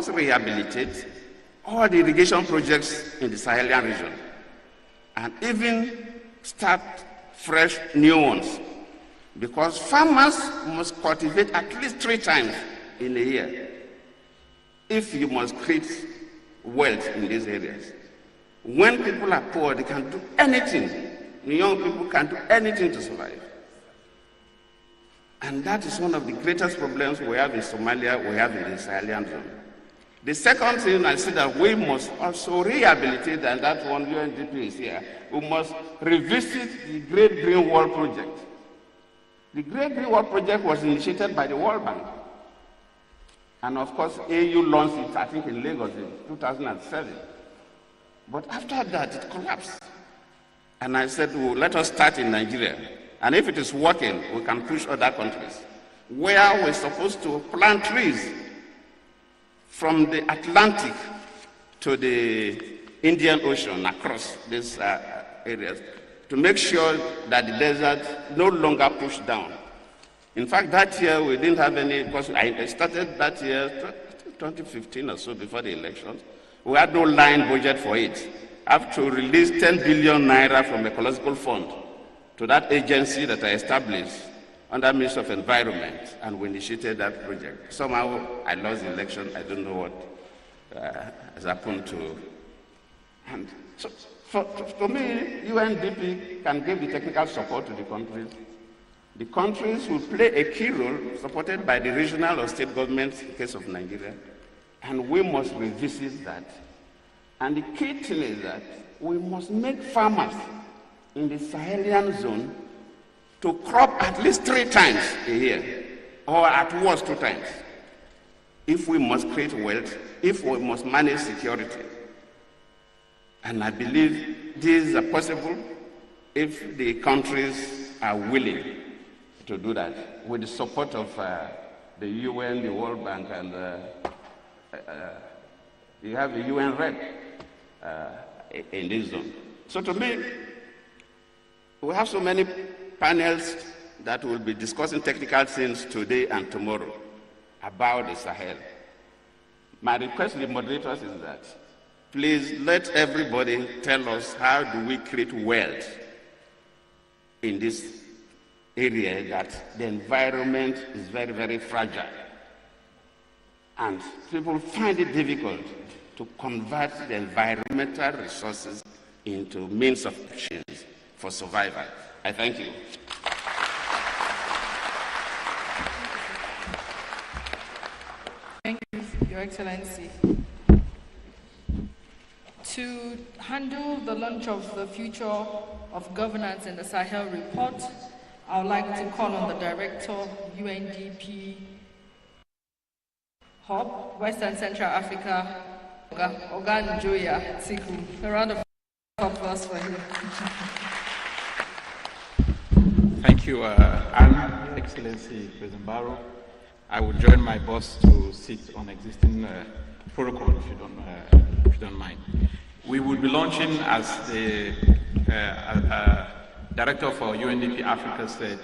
must rehabilitate all the irrigation projects in the Sahelian region and even start fresh new ones, because farmers must cultivate at least 3 times in a year if you must create wealth in these areas. When people are poor, they can do anything. The young people can do anything to survive. And that is one of the greatest problems we have in Somalia, we have in the Sahelian zone. The second thing I see that we must also rehabilitate, and that one UNDP is here, we must revisit the Great Green Wall Project. The Great Green Wall Project was initiated by the World Bank. And of course, AU launched it, I think, in Lagos in 2007. But after that, it collapsed. And I said, well, let us start in Nigeria. And if it is working, we can push other countries. Where we're supposed to plant trees from the Atlantic to the Indian Ocean across these areas to make sure that the desert no longer pushed down. In fact, that year we didn't have any, because I started that year, 2015 or so, before the elections. We had no line budget for it. I have to release 10 billion naira from Ecological Fund to that agency that I established under Ministry of Environment, and we initiated that project. Somehow I lost the election. I don't know what has happened to. And so for me, UNDP can give the technical support to the countries. The countries will play a key role, supported by the regional or state governments in the case of Nigeria, and we must revisit that. And the key thing is that we must make farmers in the Sahelian zone to crop at least 3 times a year, or at worst 2 times, if we must create wealth, if we must manage security. And I believe these are possible if the countries are willing to do that, with the support of the UN, the World Bank, and you have the UN rep in this zone. So to me, we have so many panels that will be discussing technical things today and tomorrow about the Sahel. My request to the moderators is that please let everybody tell us how do we create wealth in this area that the environment is very, very fragile. And people find it difficult to convert the environmental resources into means of action for survival. I thank you. Thank you, Your Excellency. To handle the launch of the Future of Governance in the Sahel report, I would like to call on the Director, UNDP Hub, West and Central Africa, Oga Njoya Tiku. A round of applause for him. Thank you, Anne, Excellency President Barrow. I will join my boss to sit on existing protocol, if you don't mind. We will be launching, as the Director for UNDP Africa said,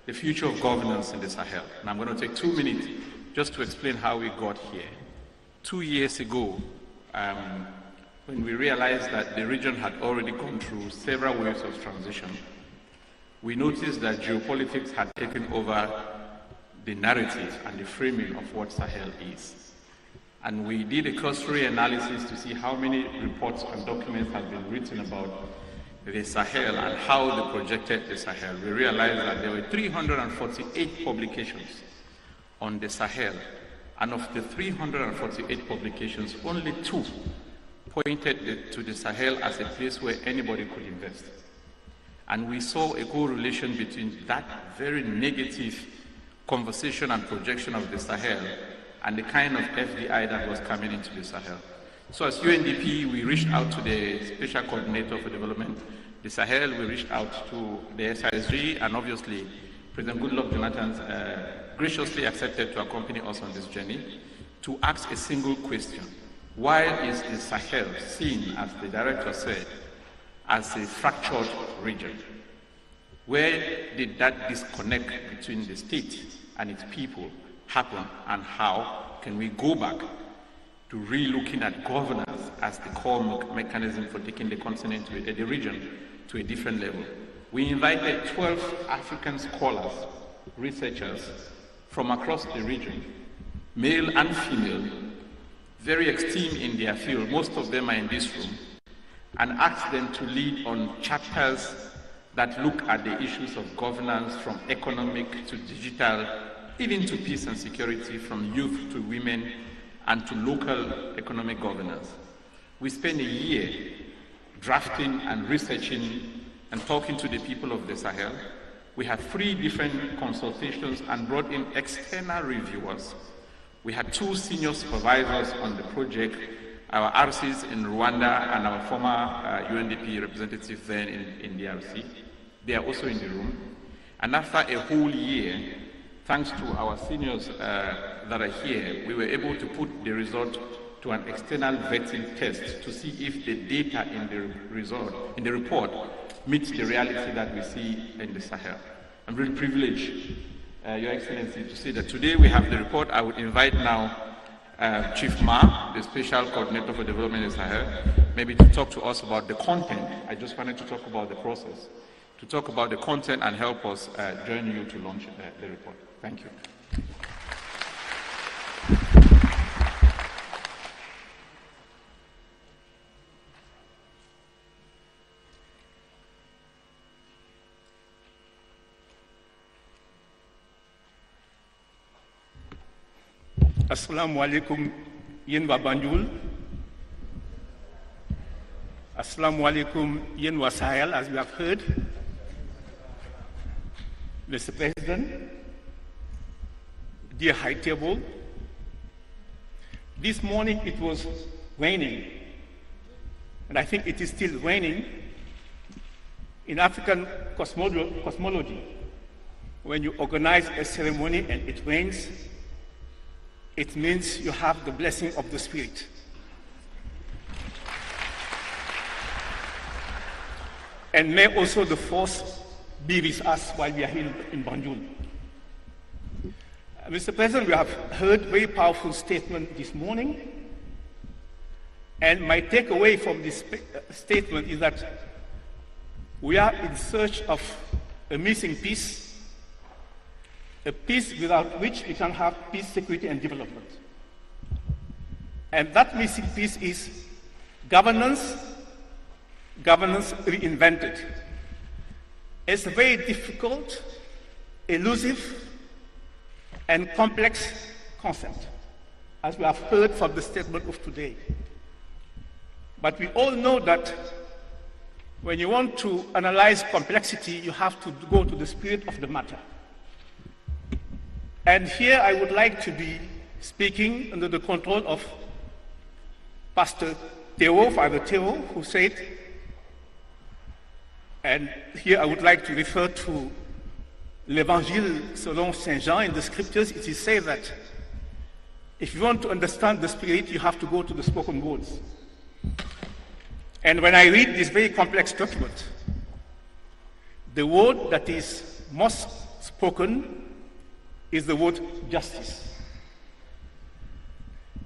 the future of governance in the Sahel. And I'm going to take 2 minutes just to explain how we got here. 2 years ago, when we realized that the region had already gone through several waves of transition, we noticed that geopolitics had taken over the narrative and the framing of what Sahel is. And we did a cursory analysis to see how many reports and documents have been written about the Sahel and how they projected the Sahel. We realized that there were 348 publications on the Sahel, and of the 348 publications, only 2 pointed to the Sahel as a place where anybody could invest. And we saw a correlation between that very negative conversation and projection of the Sahel and the kind of FDI that was coming into the Sahel. So as UNDP, we reached out to the Special Coordinator for Development, the Sahel, we reached out to the SISG, and obviously President Goodluck Jonathan graciously accepted to accompany us on this journey to ask a single question. Why is the Sahel seen, as the Director said, as a fractured region? Where did that disconnect between the state and its people happen, and how can we go back to re-looking at governance as the core mechanism for taking the continent, the region, to a different level. We invited 12 African scholars, researchers from across the region, male and female, very esteemed in their field, most of them are in this room, and asked them to lead on chapters that look at the issues of governance from economic to digital, even to peace and security, from youth to women, and to local economic governance. We spent a year drafting and researching and talking to the people of the Sahel. We had 3 different consultations and brought in external reviewers. We had 2 senior supervisors on the project, our RCs in Rwanda and our former UNDP representative then in DRC. They are also in the room. And after a whole year, thanks to our seniors that are here, we were able to put the result to an external vetting test to see if the data in the report meets the reality that we see in the Sahel. I'm really privileged, Your Excellency, to say that today we have the report. I would invite now Chief Ma, the Special Coordinator for Development in Sahel, maybe to talk to us about the content. I just wanted to talk about the process, to talk about the content and help us join you to launch the report. Thank you. Assalamu alaikum, yen wa Banjul. Assalamu alaikum, yen wa Sahel, as we have heard. Mr. President, dear High Table, this morning it was raining, and I think it is still raining. In African cosmology, when you organize a ceremony and it rains, it means you have the blessing of the Spirit. And may also the force be with us while we are here in Banjul. Mr. President, we have heard very powerful statement this morning. And my takeaway from this statement is that we are in search of a missing piece, a peace without which we can have peace, security, and development. And that missing piece is governance reinvented. It's a very difficult, elusive, and complex concept, as we have heard from the statement of today. But we all know that when you want to analyze complexity, you have to go to the spirit of the matter. And here I would like to be speaking under the control of Pastor Theo, Father Theo, who said, and here I would like to refer to l'Évangile selon Saint Jean in the scriptures. It is said that if you want to understand the Spirit, you have to go to the spoken words. And when I read this very complex document, the word that is most spoken is the word justice.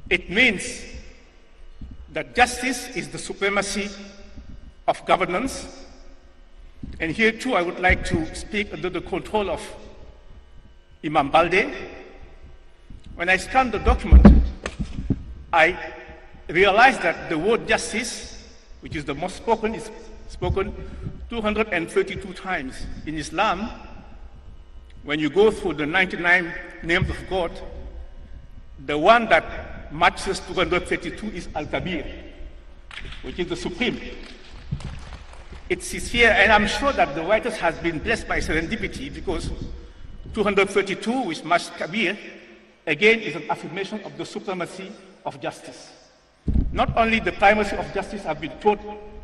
It means that justice is the supremacy of governance. And here too I would like to speak under the control of Imam Balde. When I scanned the document, I realized that the word justice, which is the most spoken, is spoken 232 times. In Islam, when you go through the 99 names of God, the one that matches 232 is Al-Kabir, which is the supreme. It's here, and I'm sure that the writers has been blessed by serendipity, because 232, which matches Kabir, again is an affirmation of the supremacy of justice. Not only the primacy of justice have been taught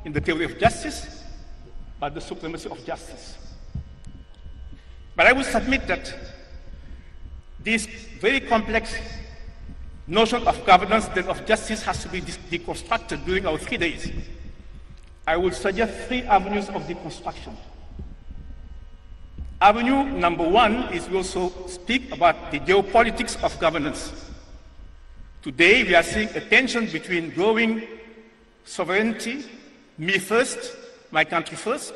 in the theory of justice, but the supremacy of justice. But I will submit that this very complex notion of governance and of justice has to be deconstructed during our 3 days. I will suggest 3 avenues of deconstruction. Avenue number 1 is we also speak about the geopolitics of governance. Today, we are seeing a tension between growing sovereignty, me first, my country first,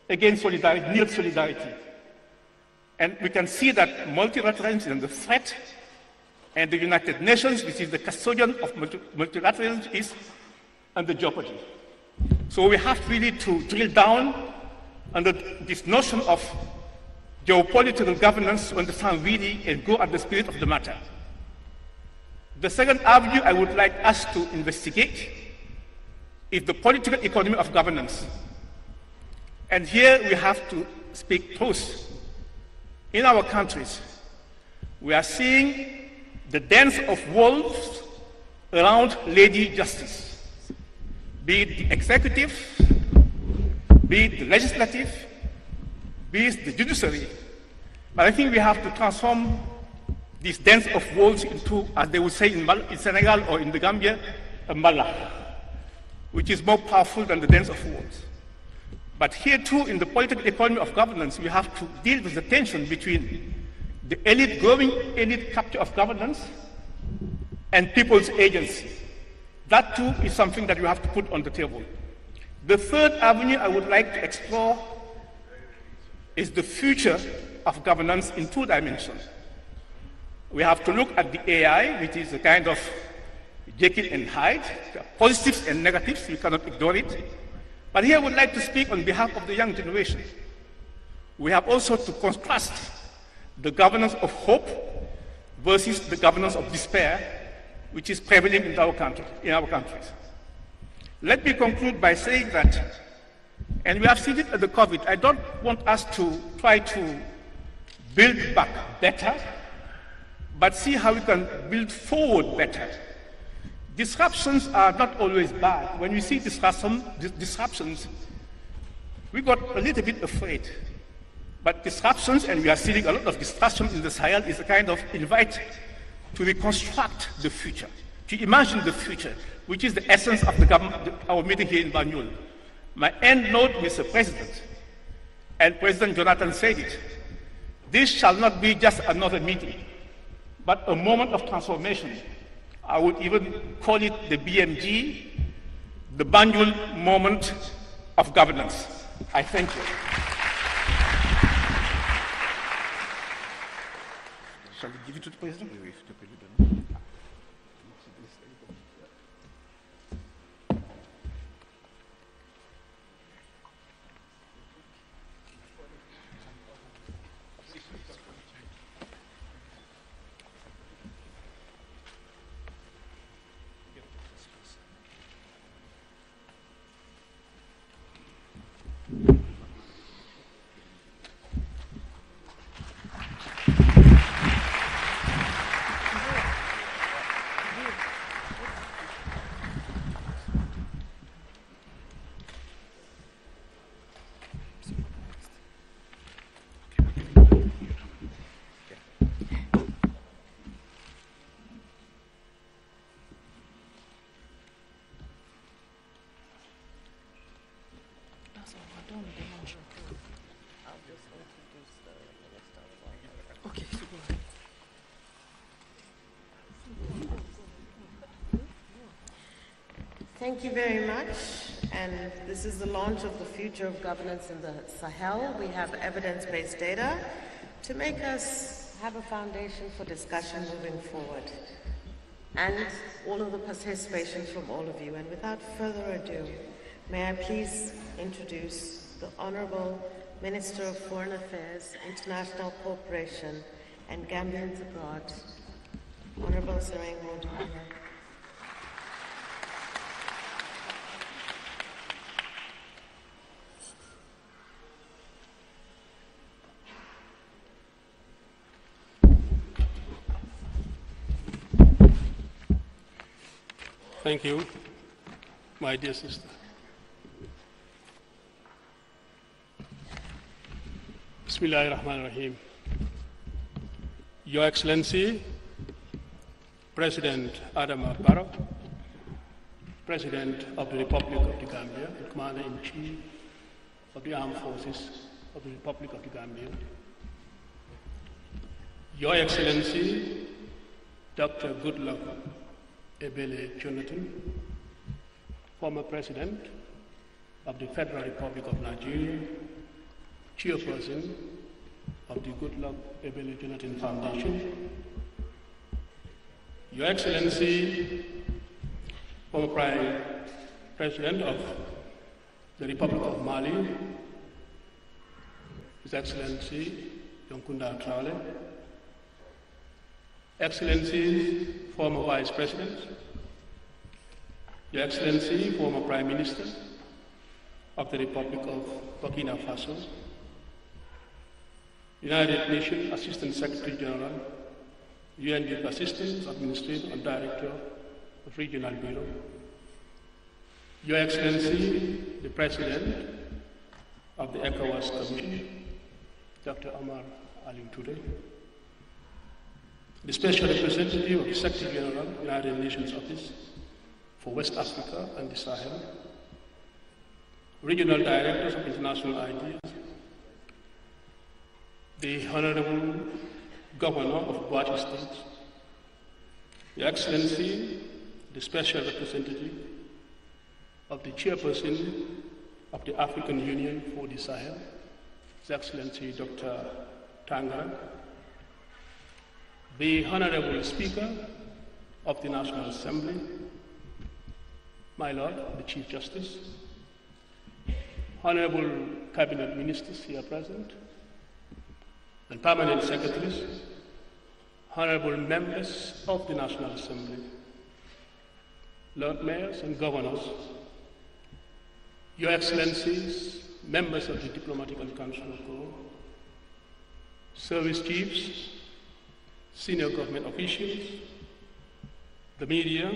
against solidarity, near solidarity. And we can see that multilateralism is under threat, and the United Nations, which is the custodian of multilateralism, is under jeopardy. So we have really to drill down under this notion of geopolitical governance to understand really and go at the spirit of the matter. The second avenue I would like us to investigate is the political economy of governance. And here we have to speak truth. In our countries, we are seeing the dance of wolves around Lady Justice, be it the executive, be it the legislative, be it the judiciary. But I think we have to transform this dance of wolves into, as they would say in Senegal or in the Gambia, a mala, which is more powerful than the dance of wolves. But here too, in the political economy of governance, we have to deal with the tension between the elite, growing elite capture of governance and people's agency. That too is something that you have to put on the table. The third avenue I would like to explore is the future of governance in two dimensions. We have to look at the AI, which is a kind of Jekyll and Hyde, positives and negatives, we cannot ignore it. But here I would like to speak on behalf of the young generation. We have also to contrast the governance of hope versus the governance of despair, which is prevalent in our countries. Let me conclude by saying that, and we have seen it at the COVID, I don't want us to try to build back better, but see how we can build forward better. Disruptions are not always bad. When we see disruptions, we got a little bit afraid. But disruptions, and we are seeing a lot of disruption in the Sahel, is a kind of invite to reconstruct the future, to imagine the future, which is the essence of our meeting here in Banjul. My end note, Mr. President, and President Jonathan said it, this shall not be just another meeting, but a moment of transformation. I would even call it the BMG, the Banjul moment of governance. I thank you. Shall we give it to the President? Thank you very much. And this is the launch of the future of governance in the Sahel. We have evidence-based data to make us have a foundation for discussion moving forward. And all of the participation from all of you. And without further ado, may I please introduce the Honorable Minister of Foreign Affairs, International Cooperation, and Gambians Abroad, Honorable Sereng Modimia. Thank you, my dear sister. Bismillahirrahmanirrahim. Your Excellency, President Adama Barrow, President of the Republic of the Gambia, the Commander-in-Chief of the Armed Forces of the Republic of the Gambia, Your Excellency, Dr. Goodluck Ebele Jonathan, former President of the Federal Republic of Nigeria, Chairperson of the Goodluck Ebele Jonathan Foundation, Your Excellency, former Prime President of the Republic of Mali, His Excellency Yonkunda Traore, Excellencies, former Vice President, Your Excellency, former Prime Minister of the Republic of Burkina Faso, United Nations Assistant Secretary General, UNDP Assistant Administrator and Director of Regional Bureau, Your Excellency, the President of the ECOWAS Commission, Dr. Omar Ali Toure, the Special Representative of the Secretary General, United Nations Office for West Africa and the Sahel, Regional Directors of International Ideas, the Honorable Governor of Bauchi State, Your Excellency, the Special Representative of the Chairperson of the African Union for the Sahel, His Excellency Dr. Tangara, the Honorable Speaker of the National Assembly, my Lord, the Chief Justice, Honorable Cabinet Ministers here present, and Permanent Secretaries, Honorable Members of the National Assembly, Lord Mayors and Governors, Your Excellencies, members of the Diplomatic and Consular Corps, Service Chiefs, senior government officials, the media,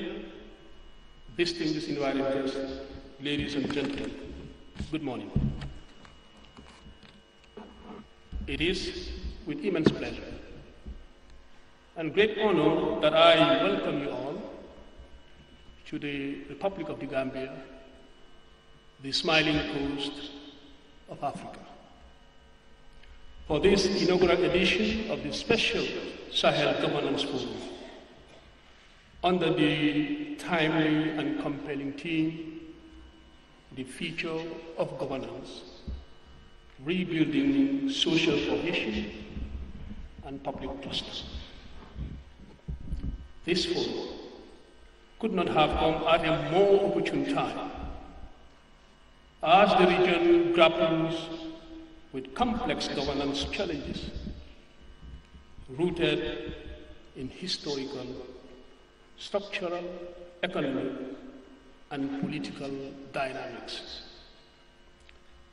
distinguished invited guests, ladies and gentlemen, good morning. It is with immense pleasure and great honor that I welcome you all to the Republic of the Gambia, the smiling coast of Africa, for this inaugural edition of the special Sahel Governance Forum under the timely and compelling theme, the future of governance, rebuilding social cohesion and public trust. This forum could not have come at a more opportune time as the region grapples with complex governance challenges rooted in historical, structural, economic, and political dynamics.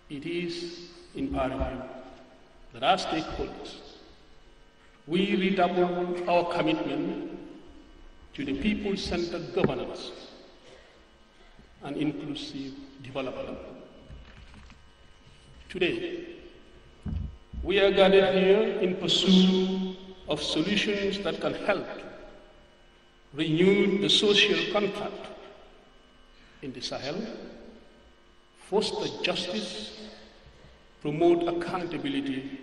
It is imperative that as stakeholders, we redouble our commitment to the people-centered governance and inclusive development. Today, we are gathered here in pursuit of solutions that can help renew the social contract in the Sahel, foster justice, promote accountability,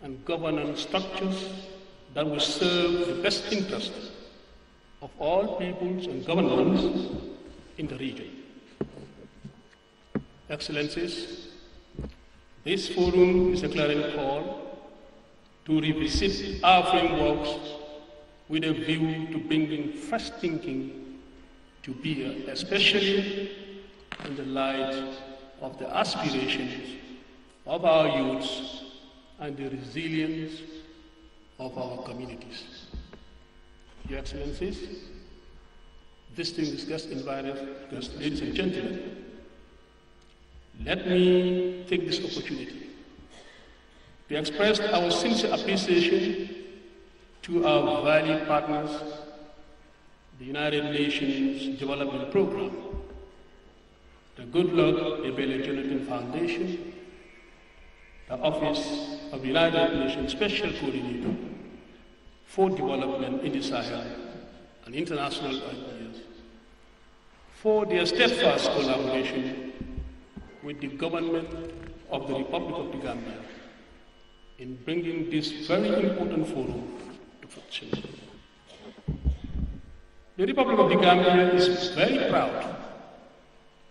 and governance structures that will serve the best interests of all peoples and governments in the region. Excellencies, this forum is a clarion call to revisit our frameworks with a view to bringing fresh thinking to bear, especially in the light of the aspirations of our youths and the resilience of our communities. Your Excellencies, distinguished guests, invited guests, ladies and gentlemen, let me take this opportunity to express our sincere appreciation to our valued partners, the United Nations Development Programme, the Goodluck Ebele Jonathan Foundation, the Office of the United Nations Special Coordinator for Development in the Sahel and International Ideas, for their steadfast collaboration with the government of the Republic of the Gambia in bringing this very important forum to fruition. The Republic of the Gambia is very proud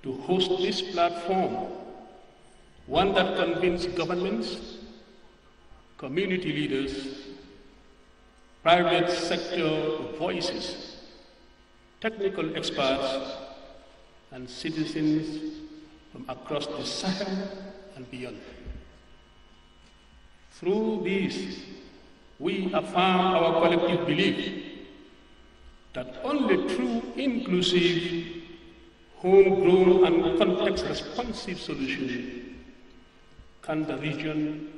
to host this platform, one that convenes governments, community leaders, private sector voices, technical experts, and citizens from across the Sahel and beyond. Through this, we affirm our collective belief that only through inclusive, homegrown, and context-responsive solutions can the region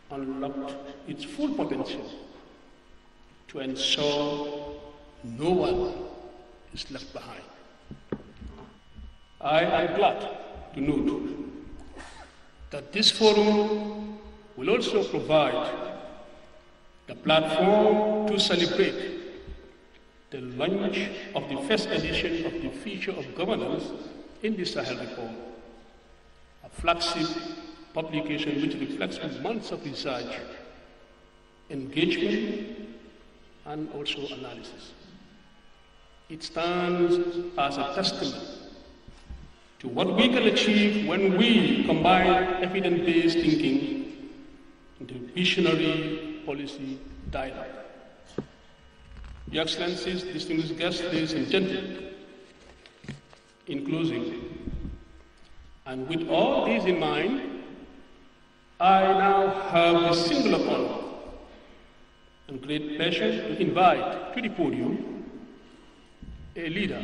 unlock its full potential to ensure no one is left behind. I am glad to note that this forum will also provide the platform to celebrate the launch of the first edition of the Future of Governance in the Sahel Report, a flagship publication which reflects months of research, engagement, and also analysis. It stands as a testament to what we can achieve when we combine evidence-based thinking into visionary policy dialogue. Your Excellencies, distinguished guests, ladies and gentlemen, in closing, and with all these in mind, I now have the singular honor and great pleasure to invite to the podium a leader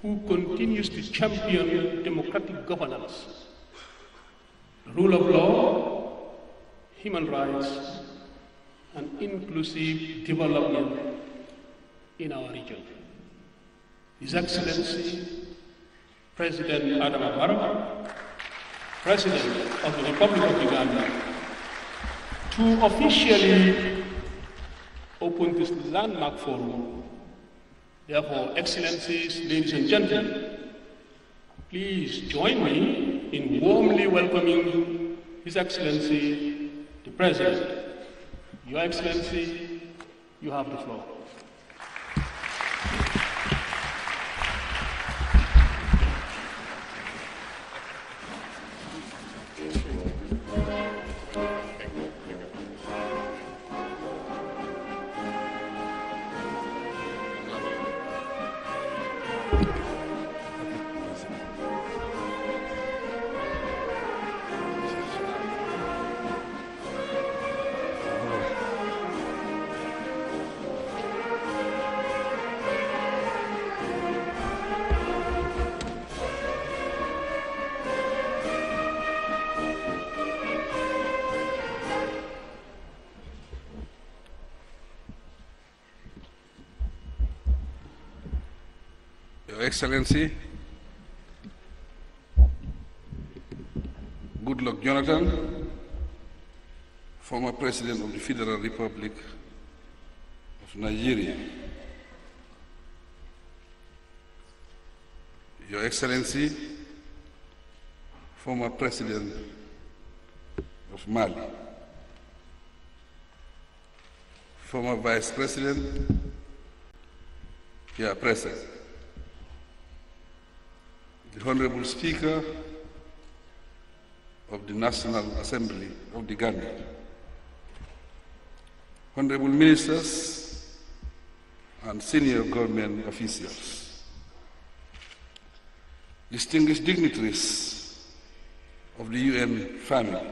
who continues to champion democratic governance, rule of law, human rights, and inclusive development in our region. His Excellency, President Barrow, President of the Republic of the Gambia, to officially open this landmark forum. Therefore, Excellencies, ladies and gentlemen, please join me in warmly welcoming His Excellency, the President. Your Excellency, you have the floor. Your Excellency, Goodluck Jonathan, former President of the Federal Republic of Nigeria. Your Excellency, former President of Mali, former Vice President, here present, the Honorable Speaker of the National Assembly of the Gambia, Honorable Ministers and senior government officials, distinguished dignitaries of the UN family,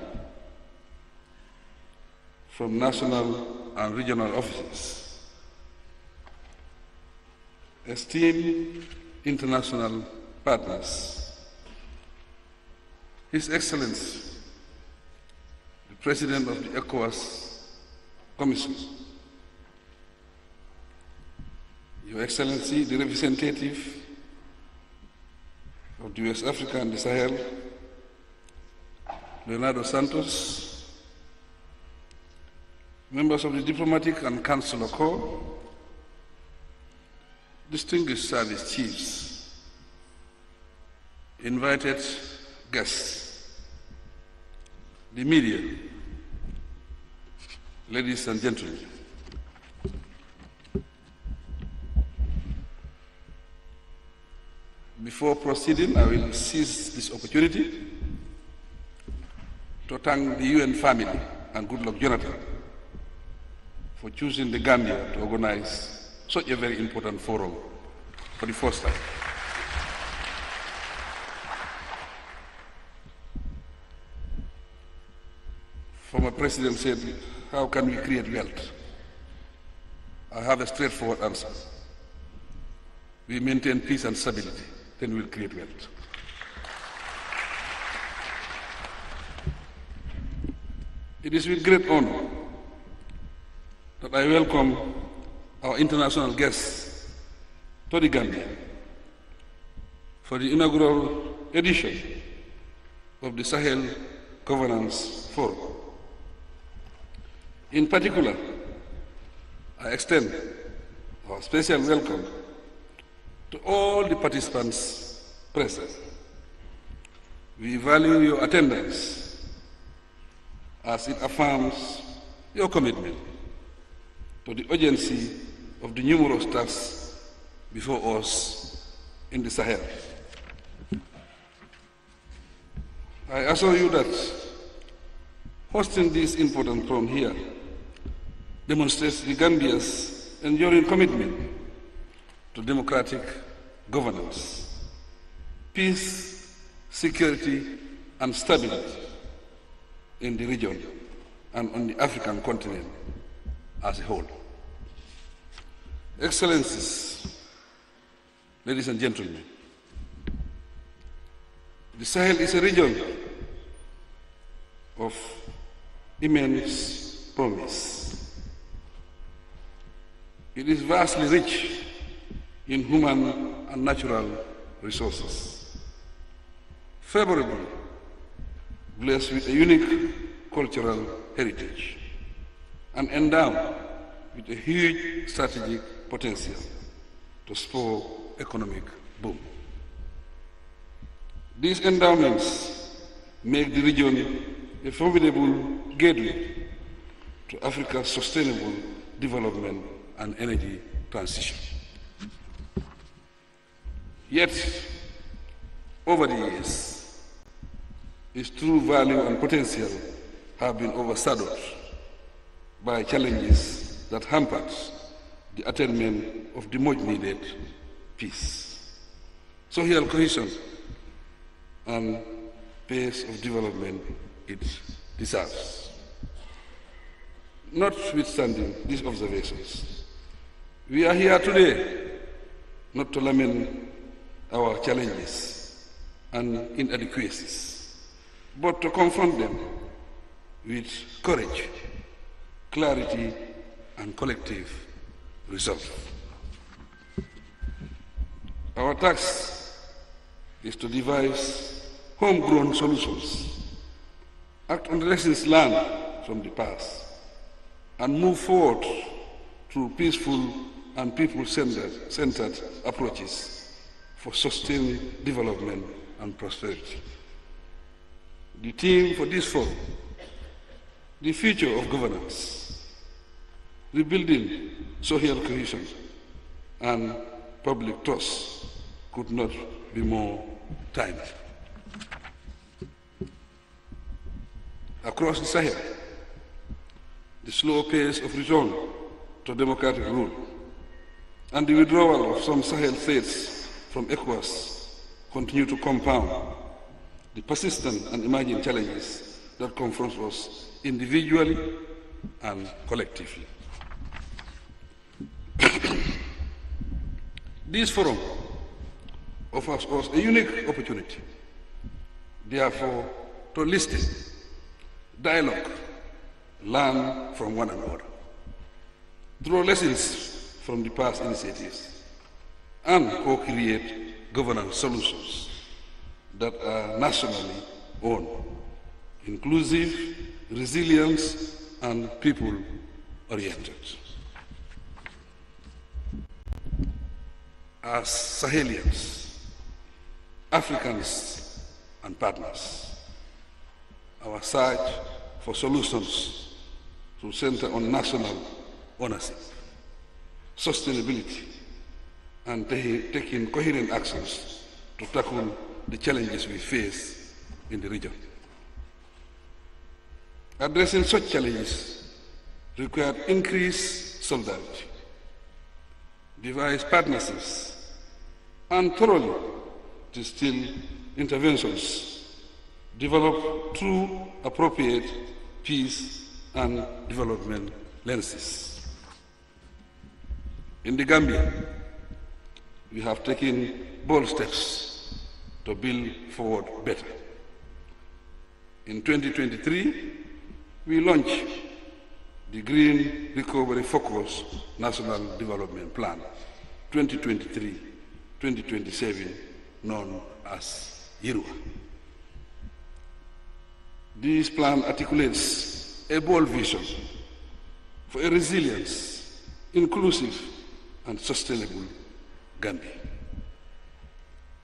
from national and regional offices, esteemed international partners, His Excellency, the President of the ECOWAS Commission, Your Excellency, the representative of the West Africa and the Sahel, Leonardo Santos, members of the Diplomatic and Consular Corps, distinguished service chiefs, invited guests, the media, ladies and gentlemen. Before proceeding, I will seize this opportunity to thank the UN family and Goodluck Jonathan for choosing the Gambia to organize such a very important forum for the first time. Former President said, how can we create wealth? I have a straightforward answer. We maintain peace and stability, then we'll create wealth. It is with great honor that I welcome our international guests to the Gambia for the inaugural edition of the Sahel Govenance Forum. In particular, I extend our special welcome to all the participants present. We value your attendance as it affirms your commitment to the urgency of the numerous tasks before us in the Sahel. I assure you that hosting this important forum here demonstrates the Gambia's enduring commitment to democratic governance, peace, security, and stability in the region and on the African continent as a whole. Excellencies, ladies and gentlemen, the Sahel is a region of immense promise. It is vastly rich in human and natural resources, favorably blessed with a unique cultural heritage, and endowed with a huge strategic potential to spur economic boom. These endowments make the region a formidable gateway to Africa's sustainable development and energy transition. Yet, over the years, its true value and potential have been overshadowed by challenges that hampered the attainment of the much-needed peace, social cohesion, and pace of development it deserves. Notwithstanding these observations, we are here today not to lament our challenges and inadequacies, but to confront them with courage, clarity, and collective resolve. Our task is to devise homegrown solutions, act on the lessons learned from the past, and move forward through peaceful and people-centered approaches for sustained development and prosperity. The theme for this forum, the future of governance, rebuilding social cohesion and public trust, could not be more timely. Across the Sahel, the slow pace of return to democratic rule and the withdrawal of some Sahel states from ECOWAS continue to compound the persistent and emerging challenges that confront us individually and collectively. This forum offers us a unique opportunity, therefore, to listen, dialogue, learn from one another, draw lessons from the past initiatives, and co-create governance solutions that are nationally owned, inclusive, resilient, and people-oriented. As Sahelians, Africans, and partners, our search for solutions to center on national ownership, sustainability, and taking coherent actions to tackle the challenges we face in the region. Addressing such challenges required increased solidarity, devised partnerships, and thoroughly distilled interventions, develop true, appropriate peace and development lenses. In the Gambia, we have taken bold steps to build forward better. In 2023, we launched the Green Recovery Focus National Development Plan 2023-2027, known as YIRUA. This plan articulates a bold vision for a resilient, inclusive, and sustainable Gambia.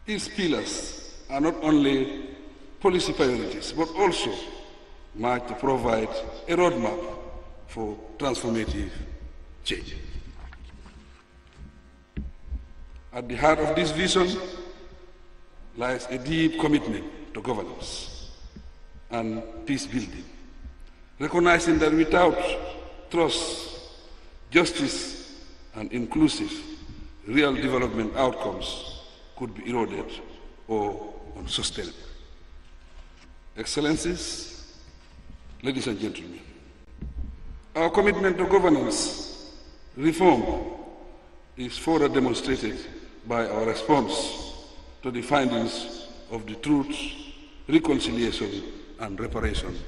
Its pillars are not only policy priorities, but also mark to provide a roadmap for transformative change. At the heart of this vision lies a deep commitment to governance and peace building, recognizing that without trust, justice, and inclusive, real development outcomes could be eroded or unsustainable. Excellencies, ladies and gentlemen, our commitment to governance reform is further demonstrated by our response to the findings of the Truth, Reconciliation and Reparation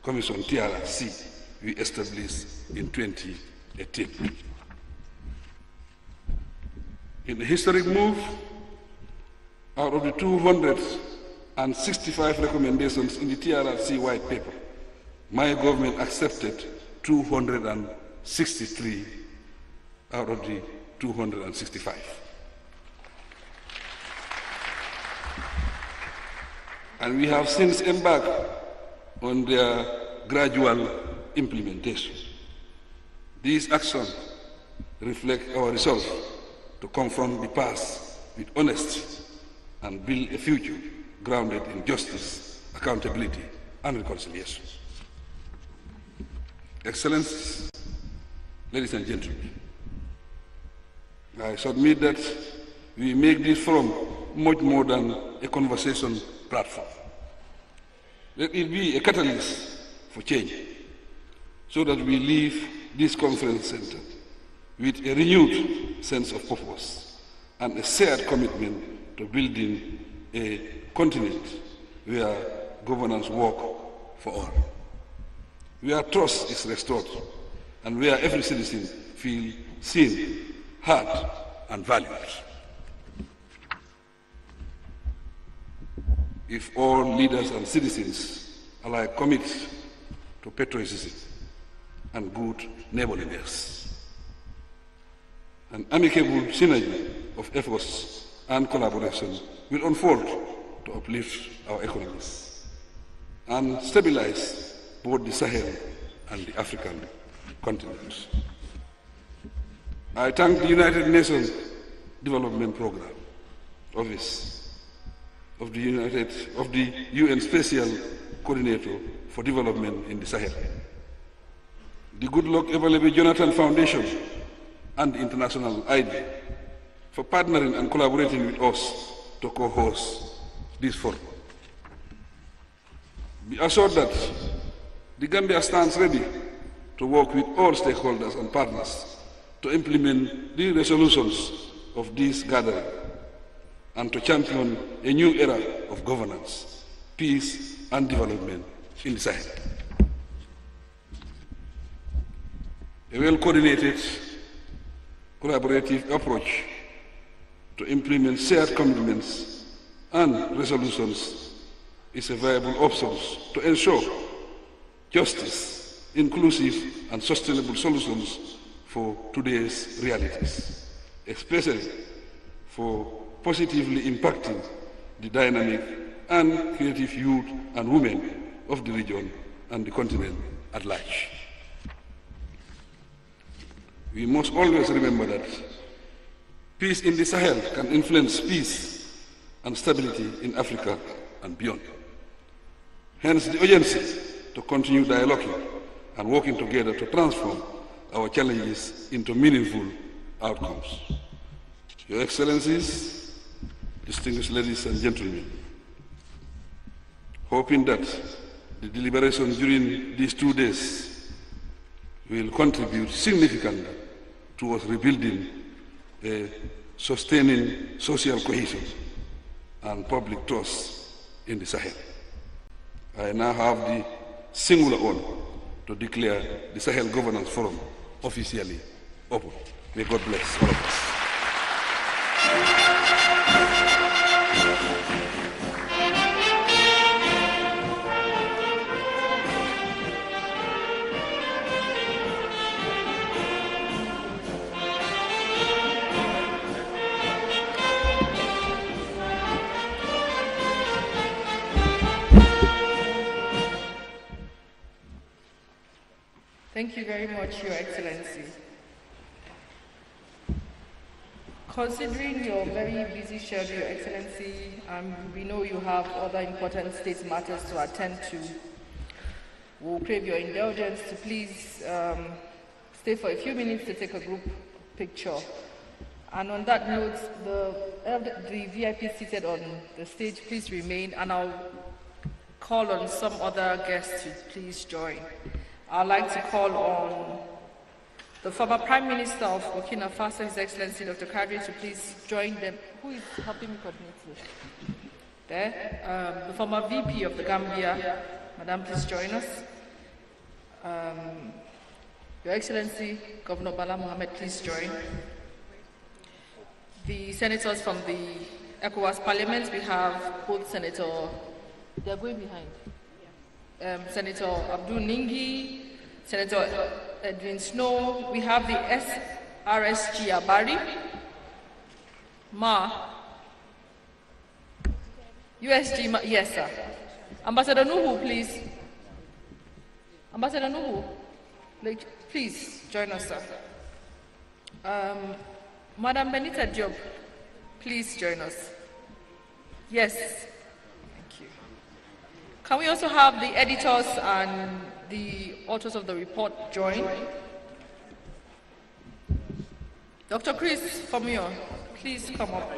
Commission TRC we established in 2018. In a historic move, out of the 265 recommendations in the TRC white paper, my government accepted 263 out of the 265. And we have since embarked on their gradual implementation. These actions reflect our resolve to confront the past with honesty and build a future grounded in justice, accountability, and reconciliation. Excellencies, ladies and gentlemen, I submit that we make this forum much more than a conversation platform. Let it be a catalyst for change, so that we leave this conference center with a renewed sense of purpose and a shared commitment to building a continent where governance works for all, where trust is restored, and where every citizen feels seen, heard, and valued. If all leaders and citizens alike commit to patriotism and good neighborliness, an amicable synergy of efforts and collaboration will unfold to uplift our economies and stabilize both the Sahel and the African continent. I thank the United Nations Development Programme Office of the UN Special Coordinator for Development in the Sahel, the Goodluck Ebelebe Jonathan Foundation, and the International ID for partnering and collaborating with us to co-host this forum. Be assured that the Gambia stands ready to work with all stakeholders and partners to implement the resolutions of this gathering and to champion a new era of governance, peace, and development in the Sahel. A well-coordinated, collaborative approach to implement shared commitments and resolutions is a viable option to ensure justice, inclusive, and sustainable solutions for today's realities, especially for positively impacting the dynamic and creative youth and women of the region and the continent at large. We must always remember that peace in the Sahel can influence peace and stability in Africa and beyond. Hence the urgency to continue dialoguing and working together to transform our challenges into meaningful outcomes. Your Excellencies, distinguished ladies and gentlemen, hoping that the deliberations during these 2 days will contribute significantly towards rebuilding a sustaining social cohesion and public trust in the Sahel. I now have the singular honor to declare the Sahel Governance Forum officially open. May God bless all of us. Thank you very much, Your Excellency. Considering your very busy schedule, Your Excellency, we know you have other important state matters to attend to. We'll crave your indulgence to please stay for a few minutes to take a group picture. And on that note, the VIP seated on the stage, please remain, and I'll call on some other guests to please join. I'd like to call on the former Prime Minister of Burkina Faso, His Excellency Dr. Kadri, to please join them. Who is helping me coordinate this? There. The former VP of the Gambia, Madam, please join us. Your Excellency, Governor Bala Mohammed, please join. The senators from the ECOWAS Parliament, we have both Senator, they're going behind. Senator Abdul Ningi, Senator Edwin Snow, we have the SRSG Abari, USG, yes sir. Ambassador Nuhu, please. Ambassador Nuhu, please join us, sir. Madam Benita Diop, please join us. Yes. Can we also have the editors and the authors of the report join? Dr. Chris Famio, please come up.